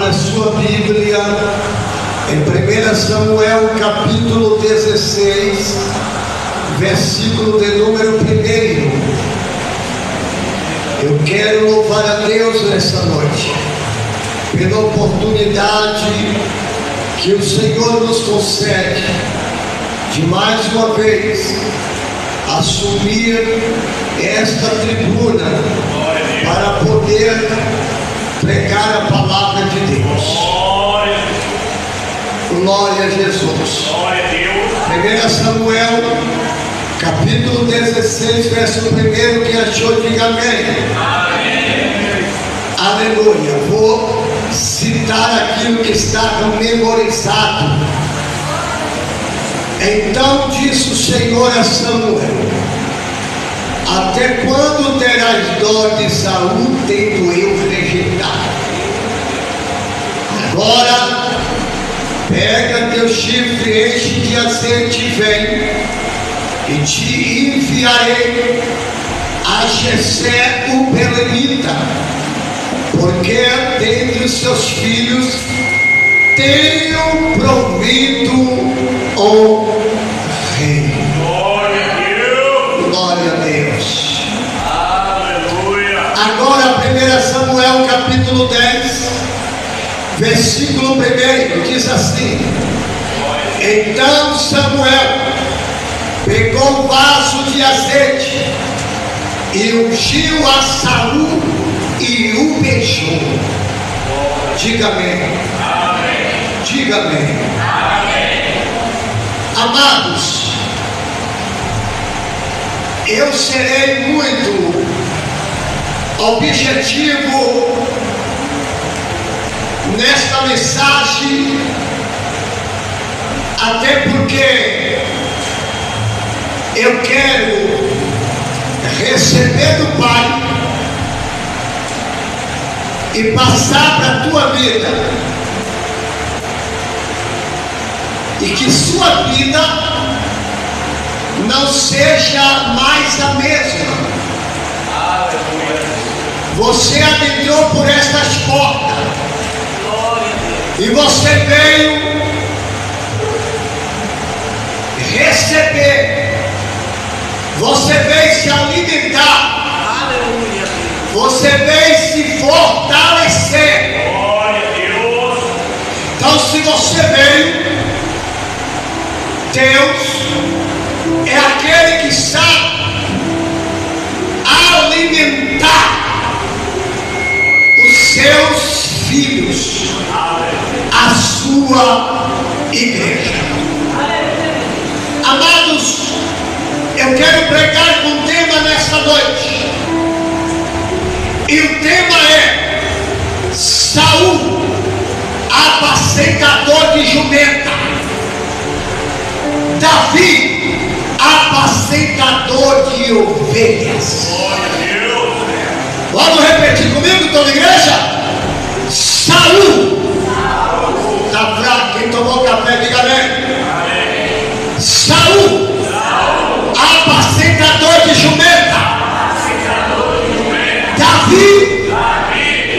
Abra sua Bíblia em 1 Samuel capítulo 16, versículo de número 1. Eu quero louvar a Deus nessa noite pela oportunidade que o Senhor nos concede de mais uma vez assumir esta tribuna para poder pregar a palavra de Deus. Glória a Jesus. 1 Samuel capítulo 16, verso 1. Quem achou, diga amém. Aleluia. Vou citar aquilo que está memorizado. Então disse o Senhor a Samuel: até quando terás dó de Saul, tendo eu rejeitado? Agora pega teu chifre, enche de azeite e vem, e te enviarei a Jessé o belemita, porque dentre os seus filhos tenho provido o rei. Glória a Deus. Aleluia. Agora 1 Samuel capítulo 10, versículo 1 diz assim: então Samuel pegou um vaso de azeite e ungiu a Saul e o beijou. Diga amém. Diga amém. Amados, eu serei muito objetivo nesta mensagem, até porque eu quero receber do Pai e passar para a tua vida, e que sua vida não seja mais a mesma. Você adentrou por estas portas e você veio receber, você veio se alimentar, você veio se fortalecer. Então, se você veio, Deus é aquele que sabe alimentar os seus filhos, a sua igreja. Amados, eu quero pregar com um tema nesta noite, e o tema é Saul, apacentador de jumenta, Davi, apacentador de ovelhas. Vamos repetir comigo, toda a igreja? Saul. Está fraco, quem tomou café, diga amém. Saul, apacentador de jumenta. Davi,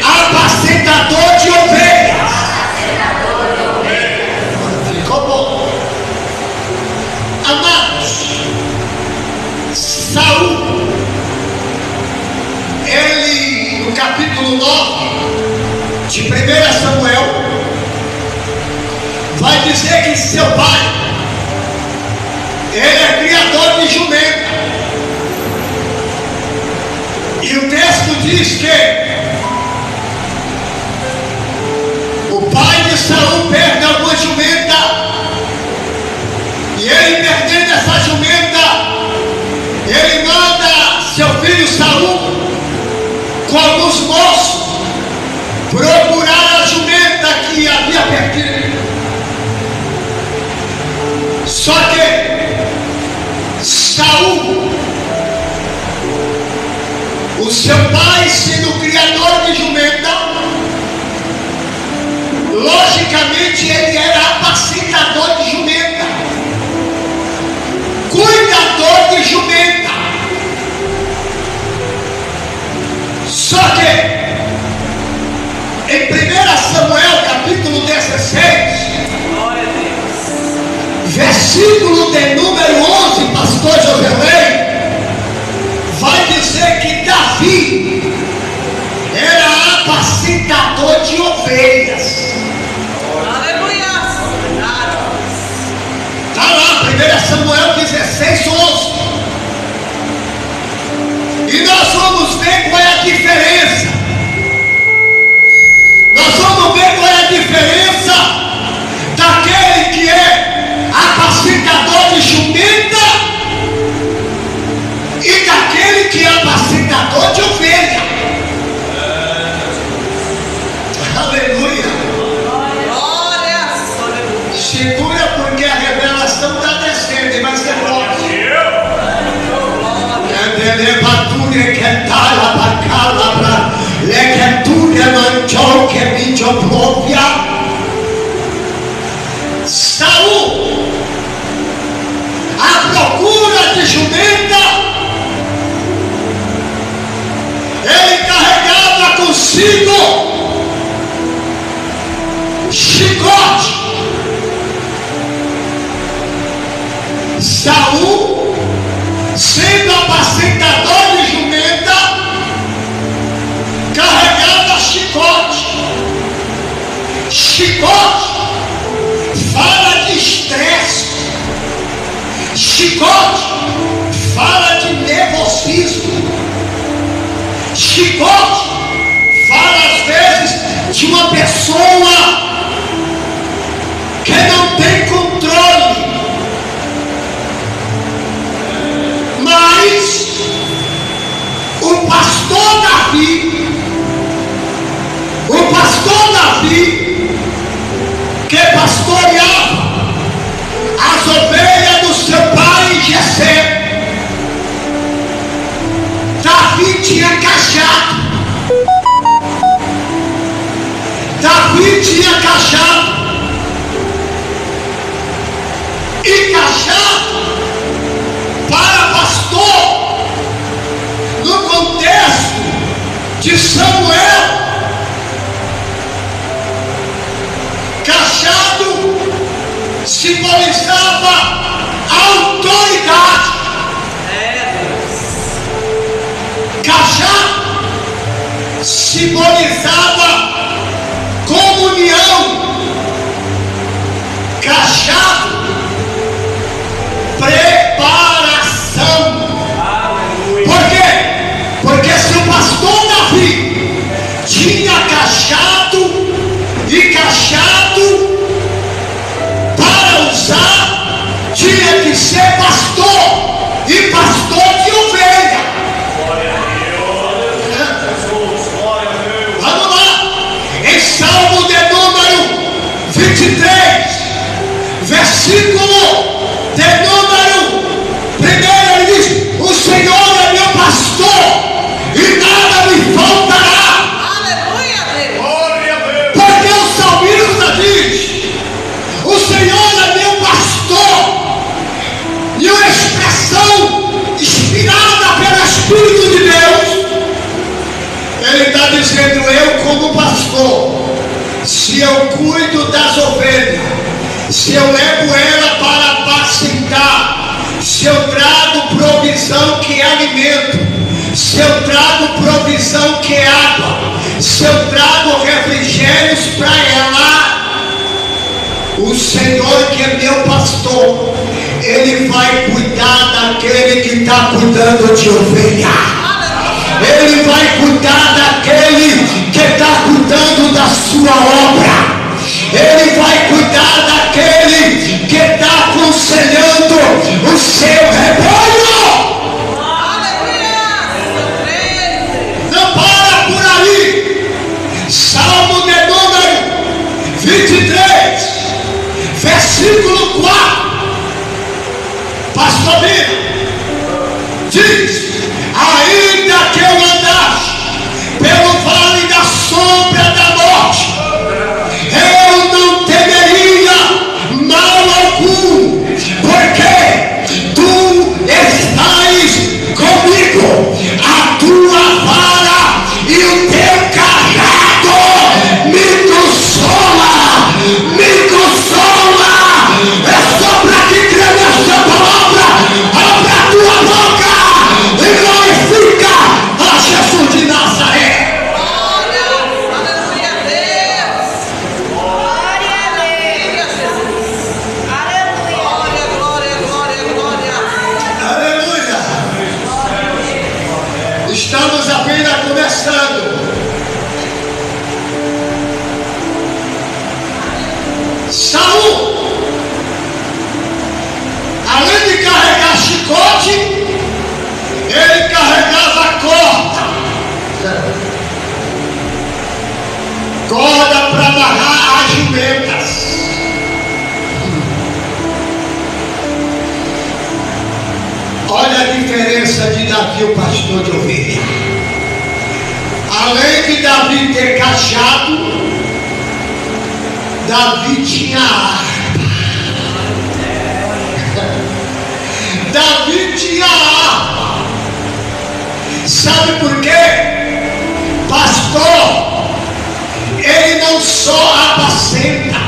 apacentador de ovelhas. Ficou bom. Amados, Saul, ele, no capítulo 9 de 1 Samuel, vai dizer que seu pai, ele é criador de jumenta. E o texto diz que o pai de Saul perde alguma jumenta, e ele, perdendo essa jumenta, ele manda seu filho Saul com alguns moços procurar a jumenta que havia perdido. Só que Saul, o seu pai sendo o criador de jumenta, logicamente ele era apacentador de jumenta, cuidador de jumenta. Só que em 1 Samuel capítulo 16, Glória a Deus. versículo de número 11, pastor Joselei, vai dizer que Davi era apacentador de ovelhas. Aleluia. Está lá, 1 Samuel 16, 11. E nós vamos ver qual é a diferença. Nós vamos ver qual é a diferença daquele que é apacentador de jumenta e daquele que é apacentador de ovelha. Aleluia. Glória. Segura, porque a revelação está descendo e vai ser forte. Saul, à procura de jumenta, ele carregava consigo chicote. Saul, sendo apacentador de jumenta, carregava chicote. Chicote fala de estresse. Chicote fala de nervosismo. Chicote fala às vezes de uma pessoa que não tem controle. Mas o pastor Davi, que pastoreava as ovelhas do seu pai Jessé, Davi tinha cajado. E cajado para pastor, no contexto de Samuel, cajado simbolizava autoridade. Cajado simbolizava comunhão. Cajado, preparação. Por quê? Porque se o pastor Davi tinha cajado e cajado para usar, tinha que ser pastor e pastor de ovelha. Vamos lá, em Salmo de número 23, versículo de número 1, ele diz: o Senhor é meu pastor e nada me faltará. Aleluia, Deus. Porque o salmista diz: o Senhor é meu pastor, e uma expressão inspirada pelo Espírito de Deus. Ele está dizendo: eu como pastor, se eu cuido das ovelhas, se eu levo ela para apacentar, se eu trago provisão que é alimento, se eu trago provisão que é água, se eu trago refrigérios para ela, o Senhor que é meu pastor, Ele vai cuidar daquele que está cuidando de ovelha. Ele vai cuidar daquele que está cuidando da sua obra. Ele vai cuidar daquele que está aconselhando o seu rebanho. Não para por aí. Salmo de número 23, versículo 4. Pastor Bino diz: ainda que eu andasse agarrar as jumentas. Olha a diferença de Davi, o pastor de ovelha. Além de Davi ter cajado, Davi tinha harpa. Davi tinha harpa. Sabe por quê? Pastor, ele não só apacenta,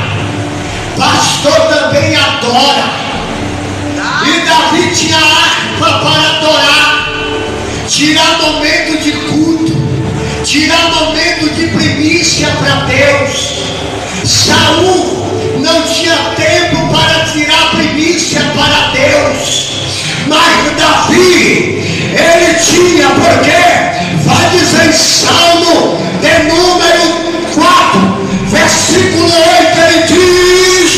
pastor também adora. E Davi tinha harpa para adorar, tirar momento de culto, tirar momento de primícia para Deus. Saul não tinha tempo para tirar primícia para Deus, mas Davi, ele tinha, porque vai dizer em Salmo de número 4, versículo 8, ele diz: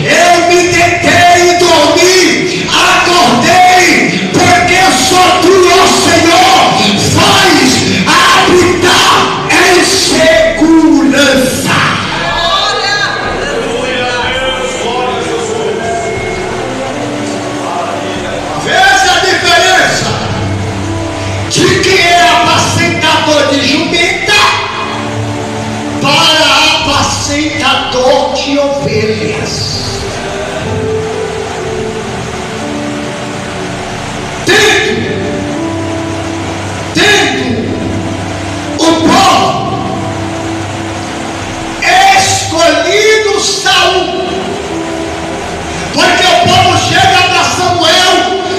eu me deitei e dormi, acordei, porque só tu, ó Senhor, faz habitar em segurança. Veja a diferença de quem é apacentador de jumenta para apacentador de ovelhas. Tendo o povo escolhido Saul, porque o povo chega para Samuel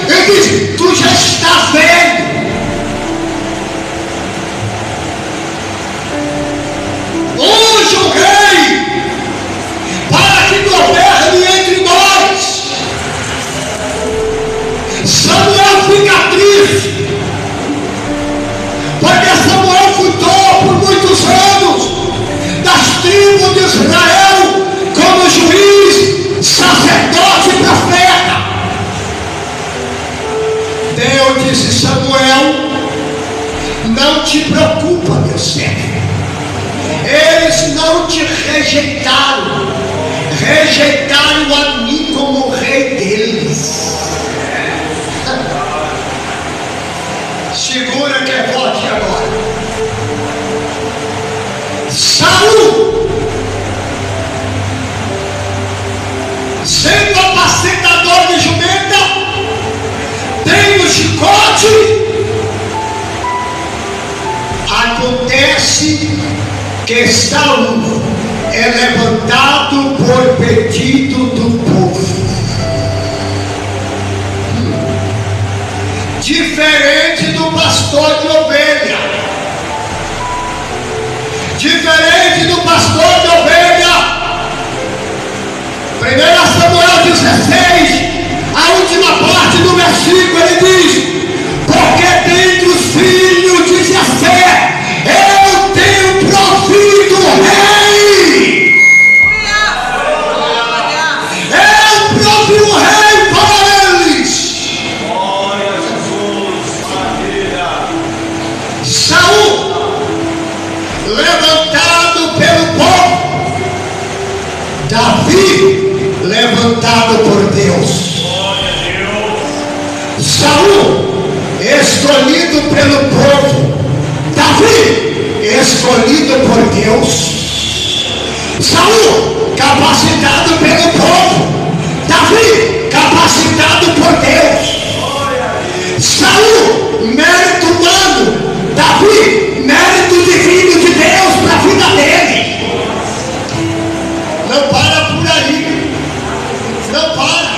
e diz: tu já está velho, unge o rei para que governe entre nós. Samuel fica triste, porque Samuel cuidou por muitos anos das tribos de Israel como juiz, sacerdote e profeta. Deus disse: Samuel, não te preocupa, meu servo. Eles não te rejeitaram, rejeitaram a mim como rei deles. Segura que é forte agora. Saul, sendo apacentador de jumenta, tem o chicote. Acontece que Saul é levantado por pedido do povo. Diferente do pastor de ovelha. Diferente do pastor de ovelha. 1 Samuel 16, a última parte do versículo, ele diz: porque dentre os filhos de Jessé eu tenho provido o rei. Eu provi o rei para eles. Saul, levantado pelo povo. Davi, levantado por Deus. Saul, escolhido pelo povo. Davi, escolhido por Deus. Saul, capacitado pelo povo. Davi, capacitado por Deus. Saul, mérito humano. Davi, mérito divino de Deus para a vida dele. Não para por aí. Não para.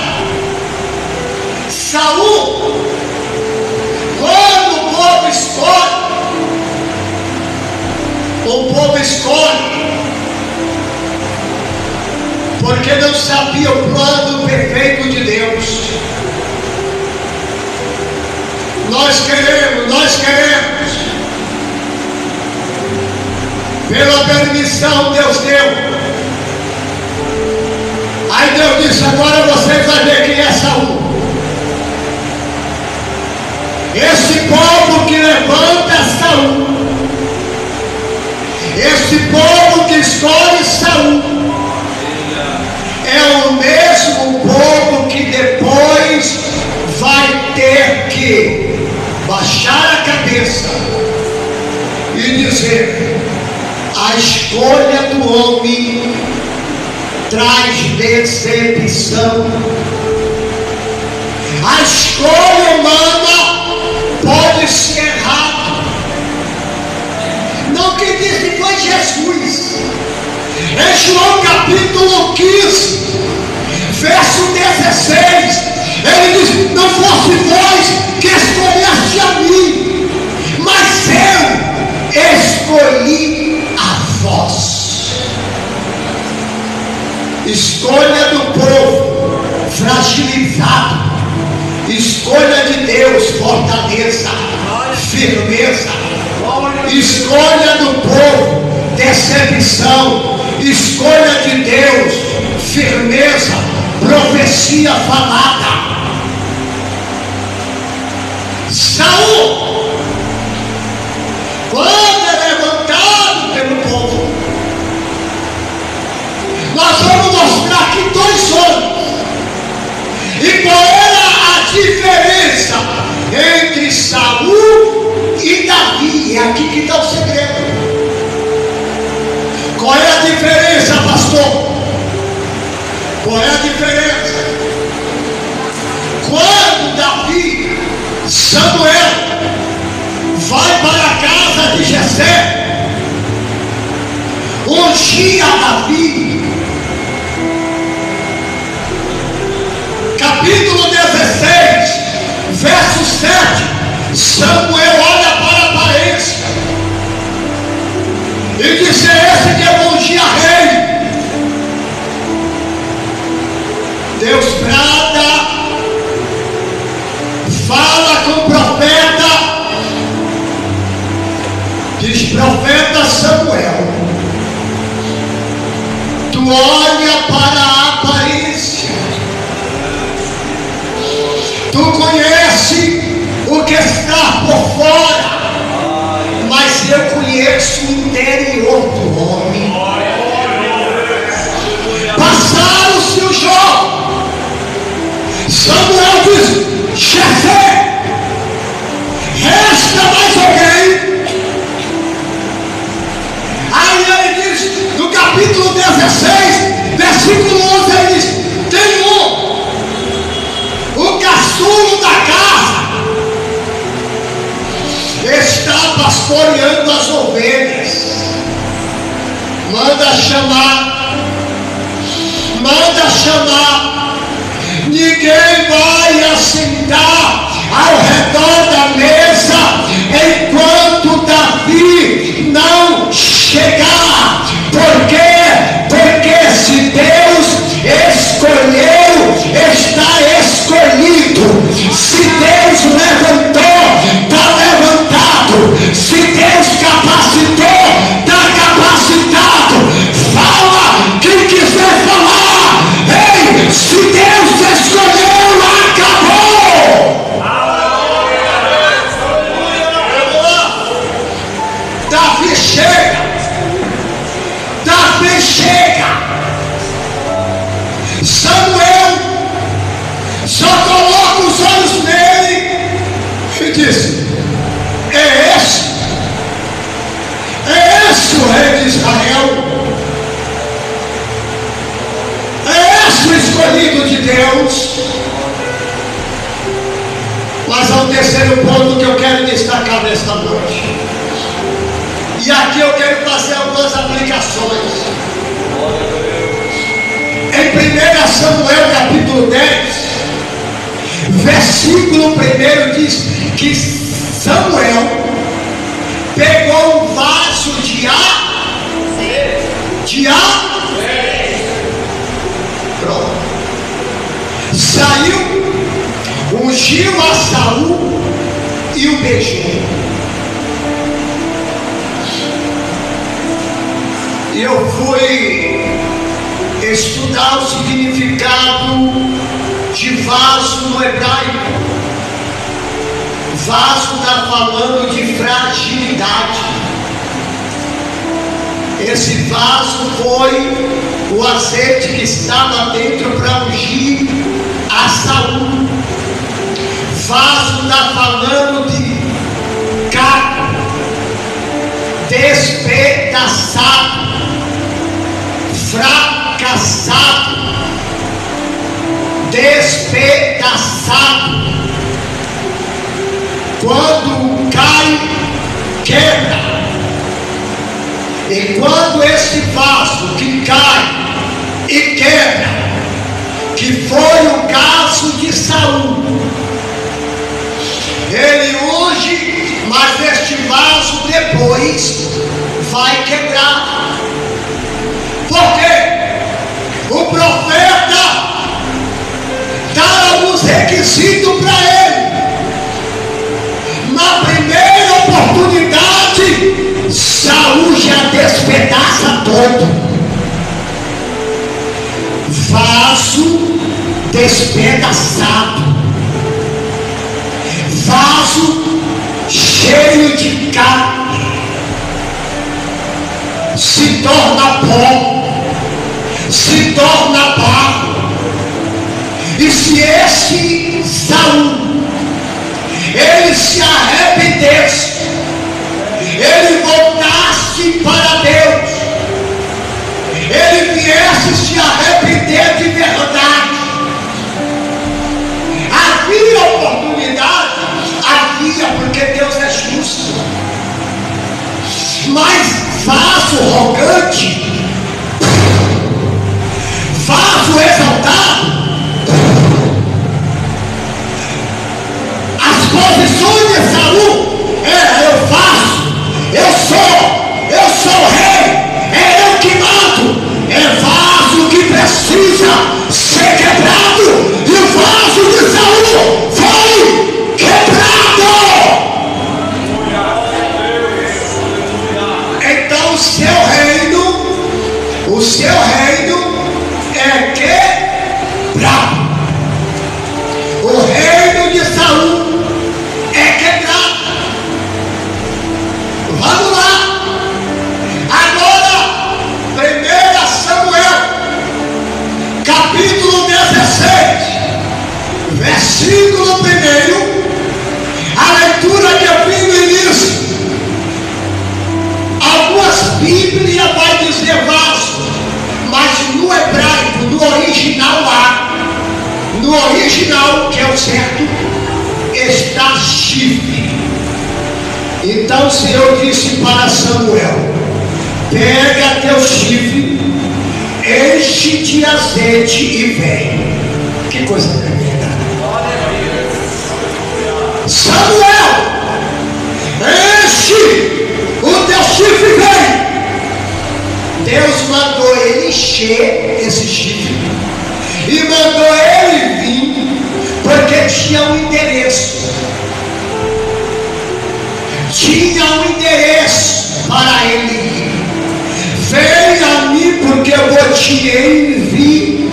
Saul, quando o povo escolhe, porque não sabia o plano perfeito de Deus. Nós queremos, pela permissão Deus deu. Aí Deus disse: agora vocês vão ver quem é Saul. Esse povo que levanta Saul, esse povo que escolhe Saul é o mesmo povo que depois vai ter que baixar a cabeça e dizer: a escolha do homem traz decepção. A escolha humana pode ser errada. Não, quem disse que foi Jesus. Em João capítulo 15, verso 16, ele diz: não fosse vós que escolheste a mim, mas eu escolhi a vós. Escolha do povo fragilizado, escolha de Deus fortaleza, firmeza. Escolha do povo decepção, escolha de Deus firmeza, profecia falada. Saul, quando é levantado pelo povo, nós vamos mostrar aqui dois homens. E qual era a diferença entre Saul e Davi? É aqui que está o segredo. Qual é a diferença, pastor? Qual é a diferença? Quando Davi, Samuel, vai para a casa de Jessé, ungia Davi, capítulo 16, verso 7, Samuel olha para a aparência e diz: é esse que eu ungir a rei. Deus brada, fala com o profeta, diz: profeta Samuel, tu olha para a aparência, tu conhece o que está por fora, mas eu conheço o interior do homem. Passaram-se os jogos. Samuel diz: Jessé, resta mais alguém? Aí ele diz, no capítulo 16, versículo 11, ele diz: tem o caçulo da casa está pastoreando as ovelhas. Manda chamar. Ninguém vai assentar ao redor da mesa enquanto Davi não chegar. Por quê? Porque se Deus escolheu, está escolhido. Se Deus levantou, está levantado. Se Deus capacitou, está capacitado. Fala quem quiser falar. Ei, se Deus escolheu, acabou. Davi chega. Samuel só coloca os olhos nele e diz: é esse o rei de Israel, é esse o escolhido de Deus. Mas há um terceiro ponto que eu quero destacar nesta noite, e aqui eu quero fazer algumas aplicações. Em 1 Samuel capítulo 10, versículo 1 diz que Samuel pegou um vaso de pronto, saiu, ungiu a Saul e o beijou. E eu fui estudar o significado de vaso no hebraico. Vaso está falando de fragilidade. Esse vaso foi o azeite que estava dentro para ungir a Saul. Vaso está falando de carne, despedaçado, fracassado, despedaçado. Quando cai, quebra. E quando esse vaso que cai e quebra, que foi o caso de Saul, ele unge, mas este vaso depois vai quebrar. Por quê? O profeta dá alguns requisitos para ele. Na primeira oportunidade, Saul já despedaça todo. Vaso despedaçado, vaso cheio de carne, se torna pó, se torna barro. E se esse Saul ele se arrependesse, ele voltasse para Deus, ele viesse se arrepender de verdade, havia oportunidade, havia, porque Deus é justo. Mas vaso arrogante, vaso exaltado, as posições de Saul era: eu faço, eu sou rei, é eu que mando. É vaso que precisa ser quebrado, e o vaso de Saul foi quebrado. Então o seu reino é quebrado. O reino de Saul é quebrado. Vamos lá. Agora, 1 Samuel, capítulo 16, versículo 1. A leitura que eu fiz no início. Algumas Bíblias vai dizer vaso, mas no hebraico, no original há. No original, que é o certo, está chifre. Então o Senhor disse para Samuel: pega teu chifre, enche de azeite e vem. Que coisa tremenda. Samuel, enche o teu chifre e vem. Deus mandou ele encher esse chifre e mandou ele vir, porque tinha um endereço. Tinha um endereço para ele ir. Venha a mim, porque eu vou te enviar.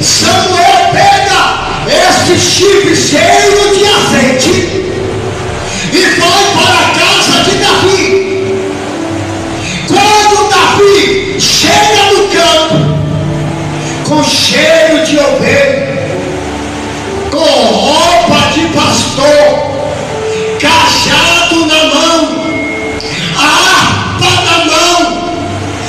Samuel pega este chifre cheio de azeite e vai para a casa de Davi. Quando Davi chega no campo, com cheiro de ovelha, com roupa de pastor, cajado na mão, harpa na mão,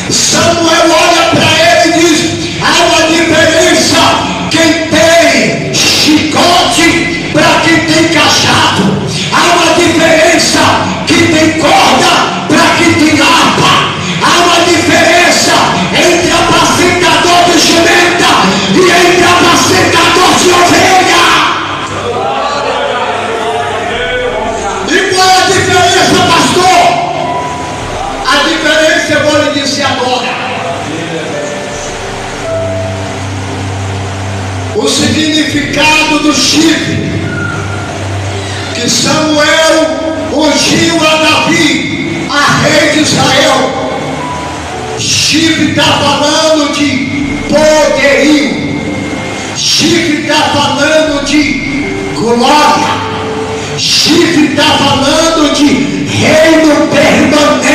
Samuel olha para ele e diz: há uma diferença quem tem chicote para quem tem cajado, há uma diferença quem tem corda para quem tem harpa, há uma diferença entre apacentador de jumenta e entre apacentador de ovelha. E qual é a diferença, pastor? A diferença eu vou lhe dizer agora. O significado do chifre que Samuel ungiu a Davi, a rei de Israel. Chifre está falando de poderio, chifre está falando de glória, chifre está falando de reino permanente.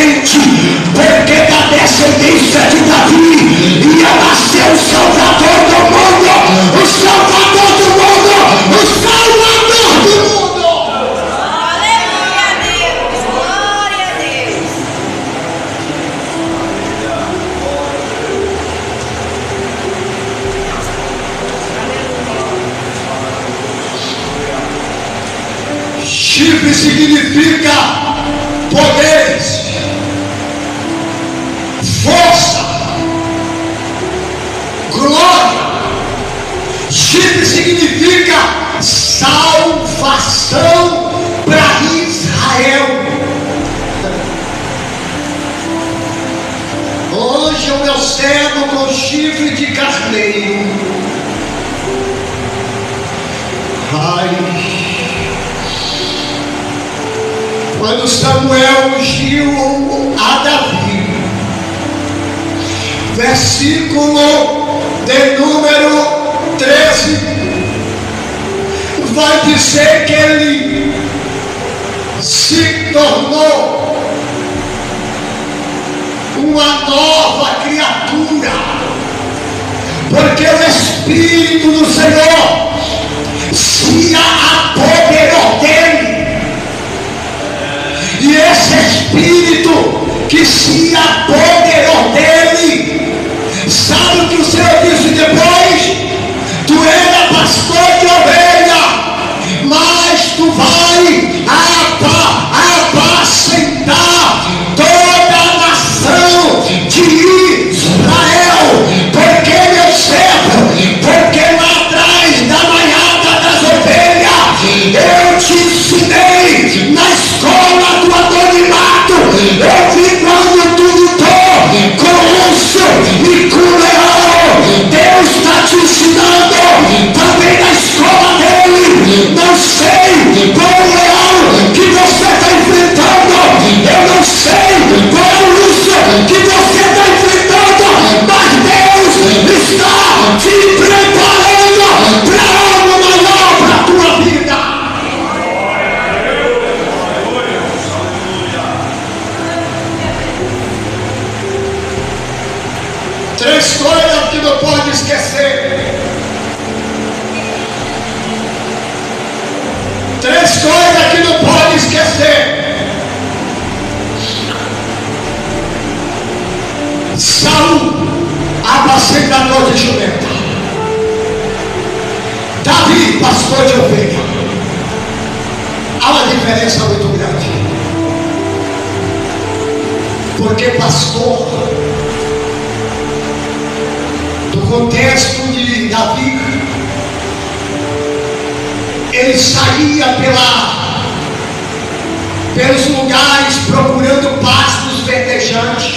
cego com chifre de carneiro. Ai, quando Samuel ungiu a Davi, versículo de número 13, vai dizer que ele se tornou uma nova criatura, porque o Espírito do Senhor se apoderou dele. E esse Espírito que se apoderou dele, sabe o que o Senhor disse depois? Tu era pastor de ovelha, mas tu vai apacentar toda a nação de Israel, porque meu servo, porque lá atrás da manhada das ovelhas, eu te ensinei na escola do anonimato. Eu vi quando tu lutou com urso e com leão. Deus está te ensinando também na escola dele. Não sei qual é o leão que você está enfrentando, eu não sei qual é o urso que você está enfrentando, mas Deus está te preparando para algo maior para a tua vida. Três coisas que não pode esquecer. Três coisas que não pode esquecer. Saul, apacentador de jumenta. Davi, pastor de ovelha. Há uma diferença muito grande. Porque pastor, no contexto de Davi, ele saía pelos lugares procurando pastos verdejantes,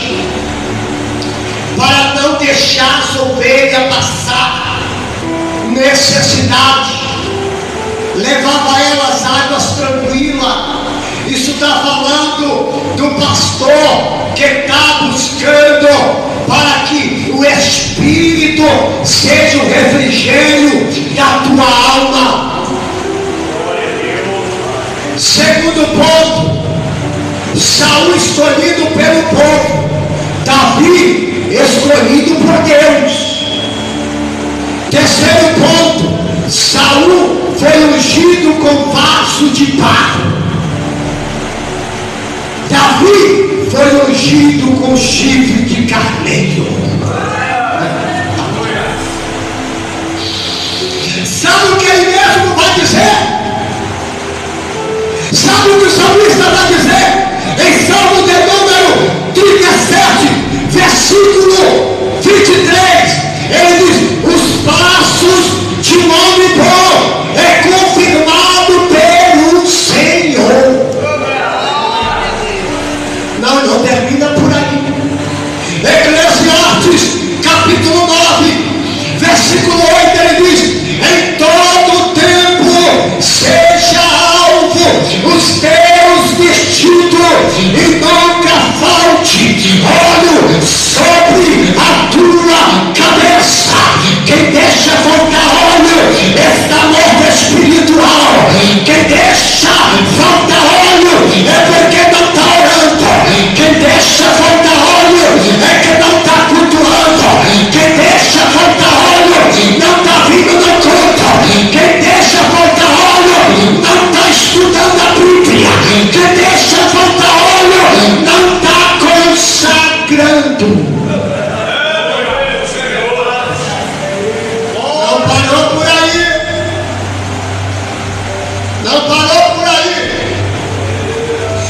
para não deixar as ovelhas passar necessidade, levava elas águas tranquilas. Isso está falando do pastor que está buscando para que o Espírito seja o refrigério da tua alma. Segundo ponto, Saul escolhido pelo povo, Davi escolhido por Deus. Terceiro ponto, Saul foi ungido com vaso de barro, Davi foi ungido com chifre de carneiro. Sabe o que ele mesmo vai dizer? Sabe o que o salmista vai dizer? Em Salmo de número 37, versículo 23, ele diz: os passos de um homem bom é confirmado pelo Senhor. Não termina por aí. Eclesiastes capítulo 9, versículo 8, ele diz: em todo tempo seja alvo os teus vestidos e nunca falte óleo sobre a tua cabeça. Quem deixa faltar óleo está morto espiritual. Quem deixa faltar óleo é porque não está orando. Quem deixa faltar óleo é que não está cultuando. Quem deixa faltar óleo não está vindo no culto. Quem deixa faltar óleo não está estudando a Bíblia. Quem deixa faltar óleo não está consagrando. Não parou por aí. Não parou por aí.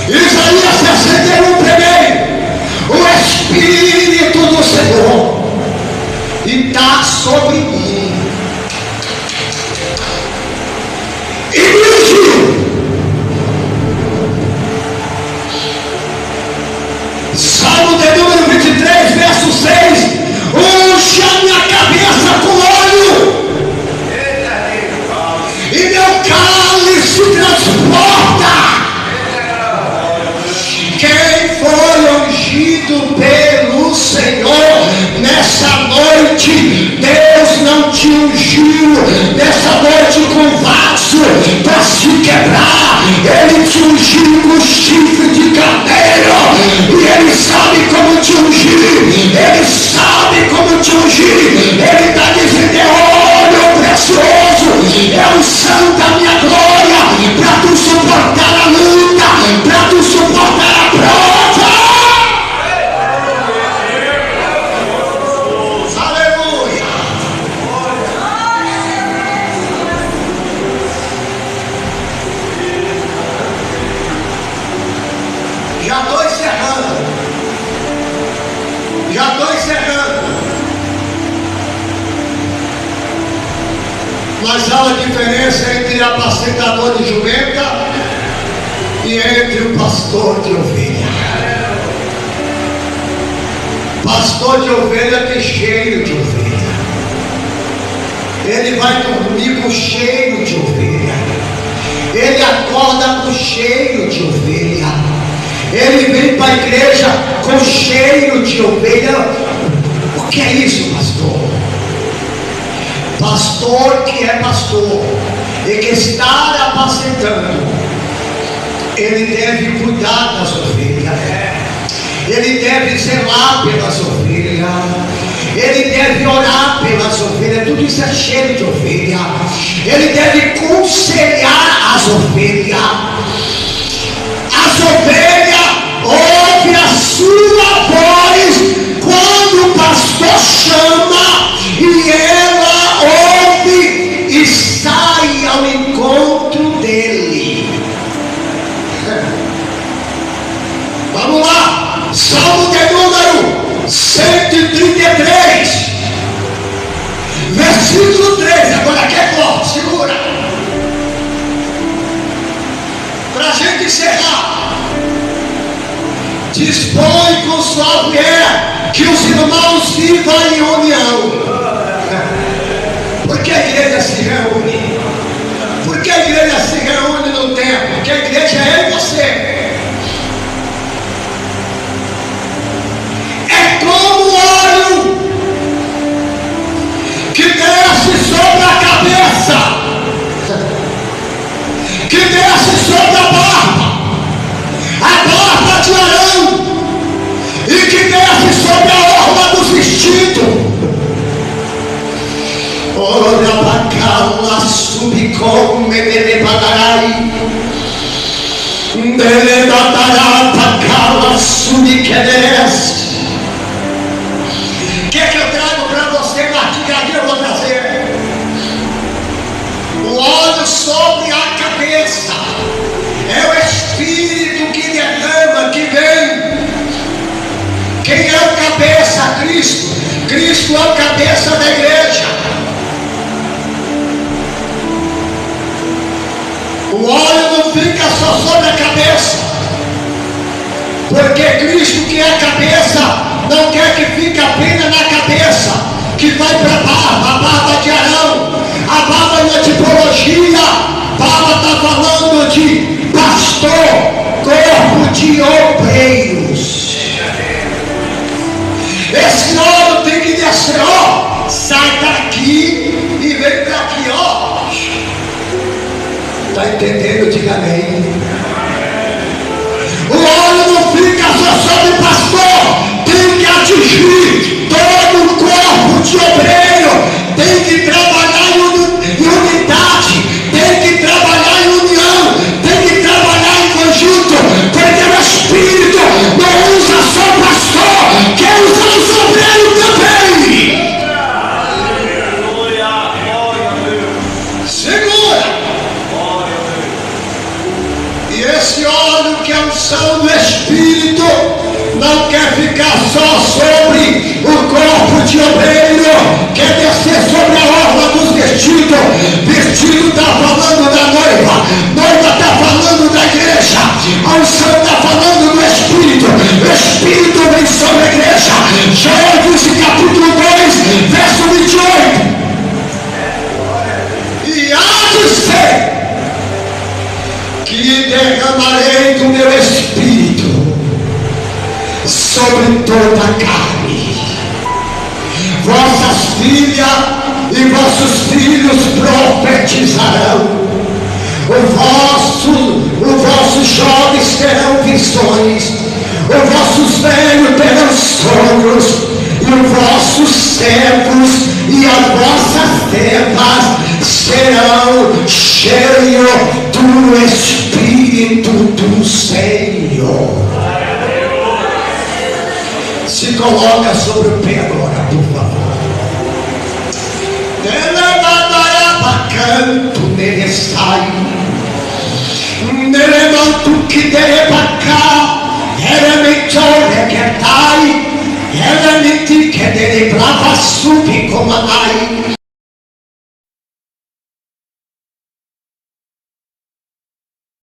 Isaías 61 primeiro. O Espírito do Senhor está sobre mim. E me ungiu. Salmo de número 23, verso 6. quebrar. Ele te ungiu com chifre de carneiro, e Ele sabe como te ungir. Ele sabe como te ungir. Ele está dizendo: é óleo precioso, é o sangue da minha glória, para tu suportar a luta, para tu suportar a prova. Aleluia. Já estou encerrando. Mas há uma diferença entre apacentador de jumenta e entre o pastor de ovelha. Pastor de ovelha tem cheiro de ovelha. Ele vai dormir com cheiro de ovelha. Ele acorda com cheiro de ovelha. Ele vem para a igreja com cheiro de ovelha. O que é isso, pastor? Pastor que é pastor e que está apacentando, ele deve cuidar das ovelhas, ele deve zelar pelas ovelhas, ele deve orar pelas ovelhas. Tudo isso é cheiro de ovelha. Ele deve conselhar as ovelhas. As ovelhas ouvem a sua voz quando o pastor chama, e ela ouve e sai ao encontro dele. Vamos lá, Salmo de número 133, versículo 3. Agora aqui é forte, segura, para a gente encerrar. Dispõe com sua mulher que os irmãos vivam em união. Porque a igreja se reúne? Porque a igreja se reúne no templo? Porque a igreja é você. É como óleo que desce sobre a cabeça, que desce sobre a barba de Arão, e que desce sobre a orla dos vestidos. Ora bacala subicome dele badarai, dele badará bacala subiquedes. O que é que eu trago para você, Martim? Eu vou trazer o óleo sobre a cabeça. É o Espírito que derrama, que vem. Quem é o cabeça? Cristo. Cristo é o cabeça da igreja. O óleo não fica só sobre a cabeça, porque Cristo, que é a cabeça, não quer que fique apenas na cabeça, que vai para a barba de Arão. A barba não é tipologia, barba está falando de pastor, corpo de obreiros. Esse óleo tem que descer, ó, sai daqui e vem para aqui, ó. Está entendendo? Diga amém. O óleo não fica só sobre o pastor, tem que atingir todo o corpo de obreiro, tem que trabalhar em unidade, tem que trabalhar em união, tem que trabalhar em conjunto, porque o Espírito não usa só o pastor, quer usar os obreiros também. Segura. E esse óleo, que é a unção do Espírito, não quer ficar só sobre o corpo de obreiro, quer descer sobre a orla dos vestidos. Vestido está falando da noiva, noiva está falando da igreja, a unção está falando do Espírito. O Espírito vem sobre a igreja. João capítulo 2, verso 28. E há de ser que derramarei do meu Espírito sobre toda a carne. Vossas filhas e vossos filhos profetizarão, o vosso vossos jovens terão visões, os vossos velhos terão sonhos, e os vossos servos e as vossas servas serão cheios do Espírito do Senhor. Se coloca sobre o pé agora, por favor. Canto merecai, nelemanto que derepacá, elementor requetai, elementi que derebrava subi comanai.